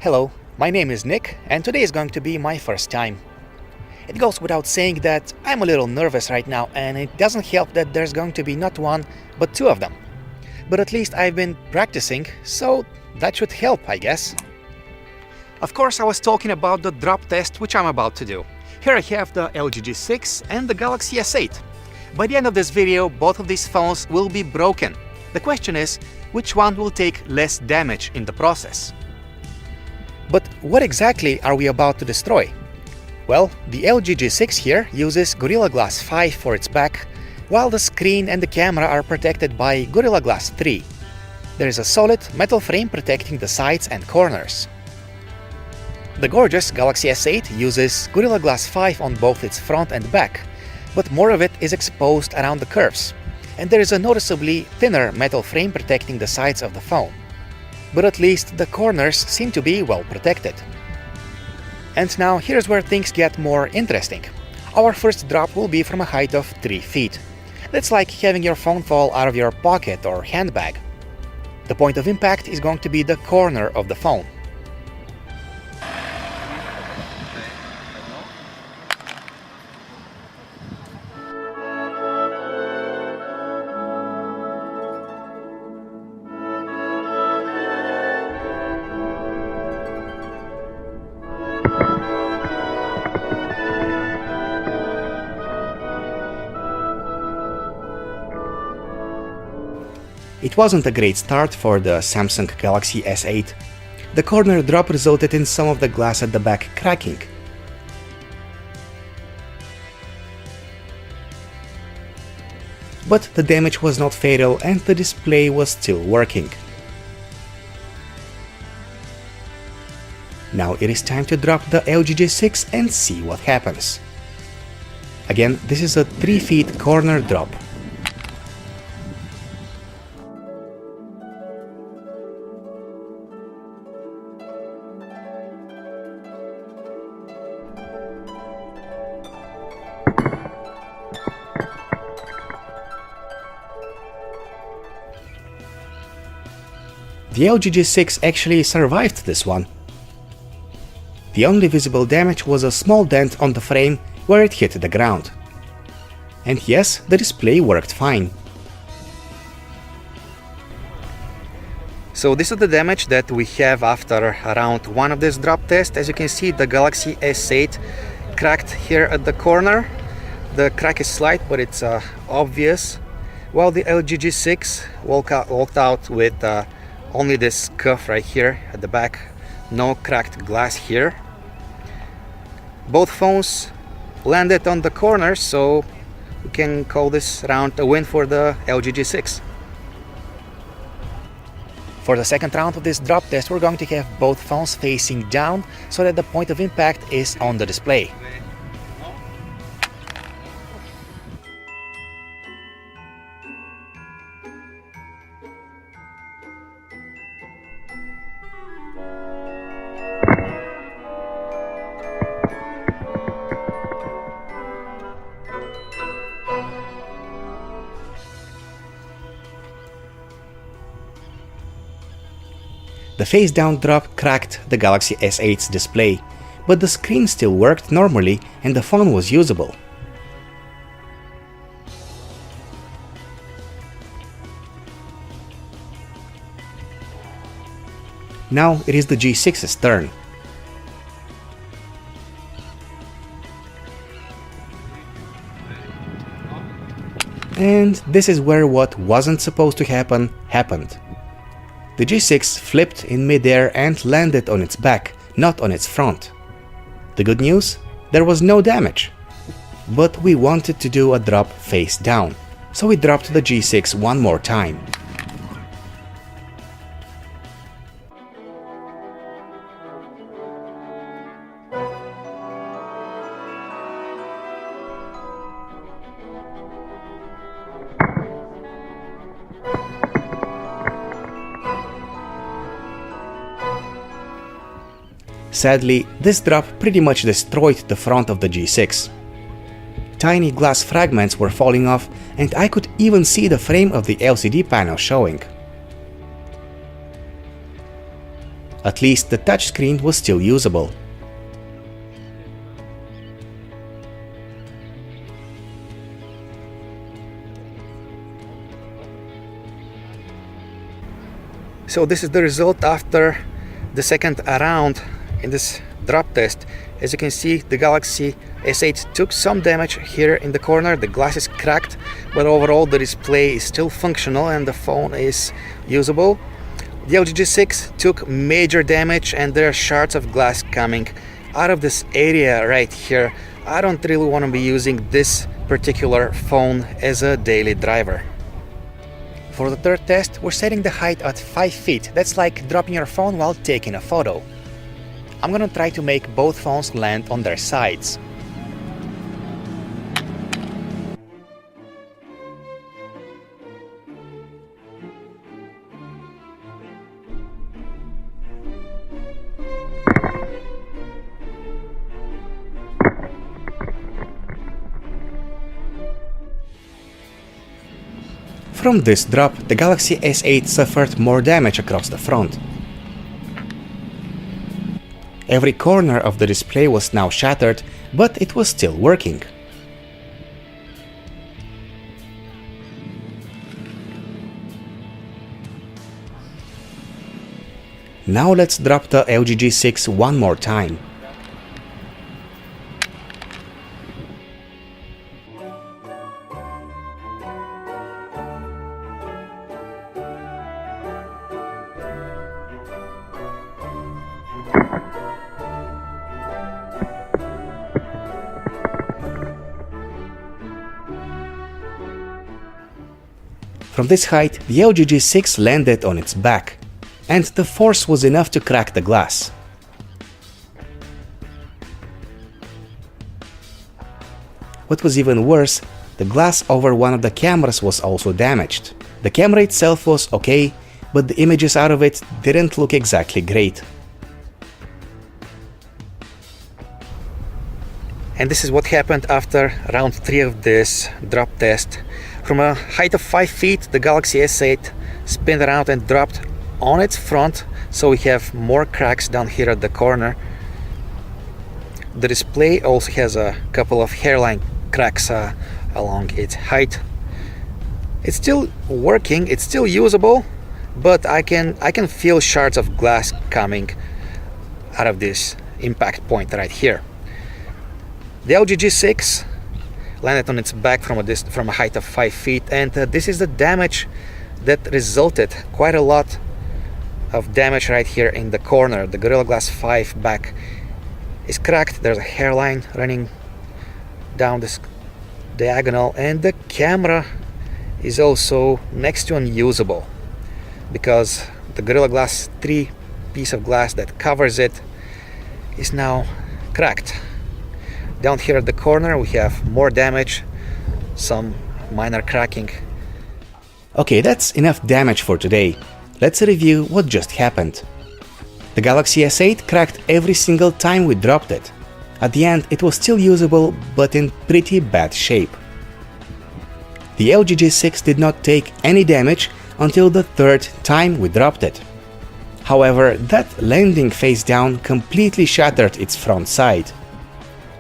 Hello, my name is Nick, and today is going to be my first time. It goes without saying that I'm a little nervous right now, and it doesn't help that there's going to be not one, but two of them. But at least I've been practicing, so that should help, I guess. Of course, I was talking about the drop test which I'm about to do. Here I have the LG G6 and the Galaxy S8. By the end of this video, both of these phones will be broken. The question is, which one will take less damage in the process? But what exactly are we about to destroy? Well, the LG G6 here uses Gorilla Glass 5 for its back, while the screen and the camera are protected by Gorilla Glass 3. There is a solid metal frame protecting the sides and corners. The gorgeous Galaxy S8 uses Gorilla Glass 5 on both its front and back, but more of it is exposed around the curves, and there is a noticeably thinner metal frame protecting the sides of the phone. But at least the corners seem to be well protected. And now here's where things get more interesting. Our first drop will be from a height of 3 feet. That's like having your phone fall out of your pocket or handbag. The point of impact is going to be the corner of the phone. It wasn't a great start for the Samsung Galaxy S8. The corner drop resulted in some of the glass at the back cracking. But the damage was not fatal and the display was still working. Now it is time to drop the LG G6 and see what happens. Again, this is a 3 feet corner drop. The LG G6 actually survived this one. The only visible damage was a small dent on the frame where it hit the ground. And yes, the display worked fine. So this is the damage that we have after around one of this drop test. As you can see, the Galaxy S8 cracked here at the corner. The crack is slight, but it's obvious. While the LG G6 walked out with only this scuff right here at the back, no cracked glass here. Both phones landed on the corners, so we can call this round a win for the LG G6. For the second round of this drop test, we're going to have both phones facing down so that the point of impact is on the display. The face-down drop cracked the Galaxy S8's display, but the screen still worked normally and the phone was usable. Now it is the G6's turn. And this is where what wasn't supposed to happen happened. The G6 flipped in midair and landed on its back, not on its front. The good news? There was no damage. But we wanted to do a drop face down, so we dropped the G6 one more time. Sadly, this drop pretty much destroyed the front of the G6. Tiny glass fragments were falling off, and I could even see the frame of the LCD panel showing. At least the touchscreen was still usable. So this is the result after the second round in this drop test. As you can see, the Galaxy S8 took some damage here in the corner, the glass is cracked, but overall the display is still functional and the phone is usable. The LG G6 took major damage and there are shards of glass coming out of this area right here. I don't really want to be using this particular phone as a daily driver. For the third test, we're setting the height at 5 feet. That's like dropping your phone while taking a photo. I'm gonna try to make both phones land on their sides. From this drop, the Galaxy S8 suffered more damage across the front. Every corner of the display was now shattered, but it was still working. Now let's drop the LG G6 one more time. From this height, the LG G6 landed on its back, and the force was enough to crack the glass. What was even worse, the glass over one of the cameras was also damaged. The camera itself was okay, but the images out of it didn't look exactly great. And this is what happened after round 3 of this drop test. From a height of 5 feet, the Galaxy S8 spun around and dropped on its front, so we have more cracks down here at the corner. The display also has a couple of hairline cracks along its height. It's still working, it's still usable, but I can feel shards of glass coming out of this impact point right here. The LG G6 landed on its back from a height of 5 feet, and this is the damage that resulted. Quite a lot of damage right here in the corner. The Gorilla Glass 5 back is cracked, there's a hairline running down this diagonal, and the camera is also next to unusable because the Gorilla Glass 3 piece of glass that covers it is now cracked. Down here at the corner we have more damage, some minor cracking. Okay, that's enough damage for today. Let's review what just happened. The Galaxy S8 cracked every single time we dropped it. At the end it was still usable, but in pretty bad shape. The LG G6 did not take any damage until the third time we dropped it. However, that landing face down completely shattered its front side.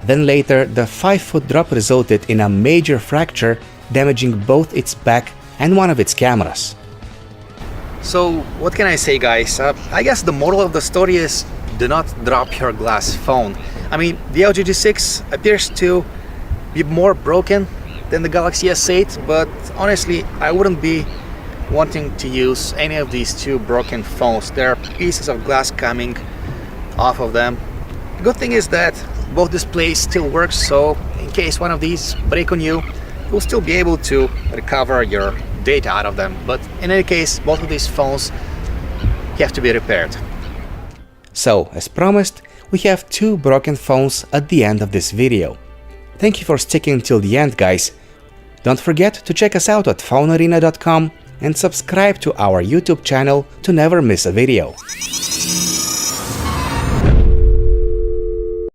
Then later, the 5-foot drop resulted in a major fracture, damaging both its back and one of its cameras. So what can I say, guys? I guess the moral of the story is do not drop your glass phone. I mean, the LG G6 appears to be more broken than the Galaxy S8, but honestly, I wouldn't be wanting to use any of these two broken phones. There are pieces of glass coming off of them. The good thing is that both displays still work, so in case one of these break on you, you'll still be able to recover your data out of them. But in any case, both of these phones have to be repaired. So, as promised, we have two broken phones at the end of this video. Thank you for sticking till the end, guys. Don't forget to check us out at PhoneArena.com and subscribe to our YouTube channel to never miss a video.